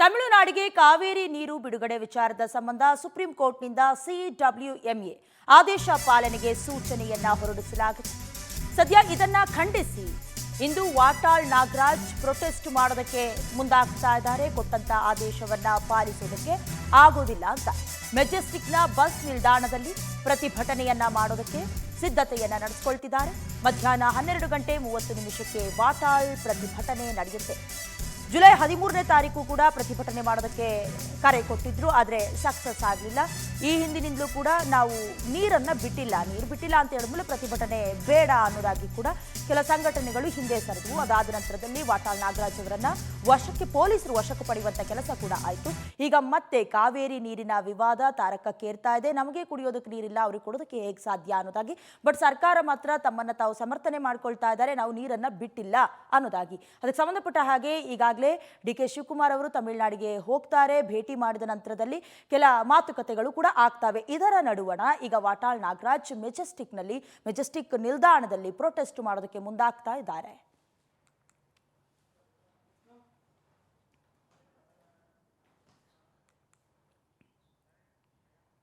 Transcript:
ತಮಿಳುನಾಡಿಗೆ ಕಾವೇರಿ ನೀರು ಬಿಡುಗಡೆ ವಿಚಾರದ ಸಂಬಂಧ ಸುಪ್ರೀಂ ಕೋರ್ಟ್ನಿಂದ ಸಿಡಬ್ಲ್ಯೂಎಂಎ ಆದೇಶ ಪಾಲನೆಗೆ ಸೂಚನೆಯನ್ನ ಹೊರಡಿಸಲಾಗಿದೆ. ಸದ್ಯ ಇದನ್ನ ಖಂಡಿಸಿ ಇಂದು ವಾಟಾಳ್ ನಾಗರಾಜ್ ಪ್ರೊಟೆಸ್ಟ್ ಮಾಡೋದಕ್ಕೆ ಮುಂದಾಗ್ತಾ ಇದ್ದಾರೆ. ಕೊಟ್ಟಂತ ಆದೇಶವನ್ನ ಪಾಲಿಸೋದಕ್ಕೆ ಆಗೋದಿಲ್ಲ ಅಂತ ಮೆಜೆಸ್ಟಿಕ್ನ ಬಸ್ ನಿಲ್ದಾಣದಲ್ಲಿ ಪ್ರತಿಭಟನೆಯನ್ನ ಮಾಡೋದಕ್ಕೆ ಸಿದ್ಧತೆಯನ್ನ ನಡೆಸಿಕೊಳ್ತಿದ್ದಾರೆ. ಮಧ್ಯಾಹ್ನ 12:30 ವಾಟಾಳ್ ಪ್ರತಿಭಟನೆ ನಡೆಯುತ್ತೆ. ಜುಲೈ 13ನೇ ತಾರೀಕು ಕೂಡ ಪ್ರತಿಭಟನೆ ಮಾಡೋದಕ್ಕೆ ಕರೆ ಕೊಟ್ಟಿದ್ರು, ಆದರೆ ಸಕ್ಸಸ್ ಆಗಲಿಲ್ಲ. ಈ ಹಿಂದಿನಿಂದಲೂ ಕೂಡ ನಾವು ನೀರು ಬಿಟ್ಟಿಲ್ಲ ಅಂತ ಹೇಳಿದ್ಮೇಲೆ ಪ್ರತಿಭಟನೆ ಬೇಡ ಅನ್ನೋದಾಗಿ ಕೂಡ ಕೆಲ ಸಂಘಟನೆಗಳು ಹಿಂದೆ ಸರಿದವು. ಅದಾದ ನಂತರದಲ್ಲಿ ವಾಟಾಳ್ ನಾಗರಾಜ್ ಅವರನ್ನ ಪೊಲೀಸರು ವಶಕ್ಕೆ ಪಡೆಯುವಂತ ಕೆಲಸ ಕೂಡ ಆಯಿತು. ಈಗ ಮತ್ತೆ ಕಾವೇರಿ ನೀರಿನ ವಿವಾದ ತಾರಕಕ್ಕೇರ್ತಾ ಇದೆ. ನಮಗೆ ಕುಡಿಯೋದಕ್ಕೆ ನೀರಿಲ್ಲ, ಅವ್ರಿಗೆ ಕೊಡೋದಕ್ಕೆ ಹೇಗೆ ಸಾಧ್ಯ ಅನ್ನೋದಾಗಿ. ಬಟ್ ಸರ್ಕಾರ ಮಾತ್ರ ತಮ್ಮನ್ನ ತಾವು ಸಮರ್ಥನೆ ಮಾಡ್ಕೊಳ್ತಾ ಇದ್ದಾರೆ, ನಾವು ನೀರನ್ನ ಬಿಟ್ಟಿಲ್ಲ ಅನ್ನೋದಾಗಿ. ಅದಕ್ಕೆ ಸಂಬಂಧಪಟ್ಟ ಹಾಗೆ ಈಗಾಗಲೇ ಡಿ.ಕೆ. ಶಿವಕುಮಾರ್ ಅವರು ತಮಿಳುನಾಡಿಗೆ ಹೋಗ್ತಾರೆ. ಭೇಟಿ ಮಾಡಿದ ನಂತರದಲ್ಲಿ ಕೆಲ ಮಾತುಕತೆಗಳು ಕೂಡ ಆಗ್ತವೆ. ಇದರ ನಡುವಣ ಈಗ ವಾಟಾಳ್ ನಾಗರಾಜ್ ಮೆಜೆಸ್ಟಿಕ್ ನಿಲ್ದಾಣದಲ್ಲಿ ಪ್ರೊಟೆಸ್ಟ್ ಮಾಡೋದಕ್ಕೆ ಮುಂದಾಗ್ತಾ ಇದ್ದಾರೆ.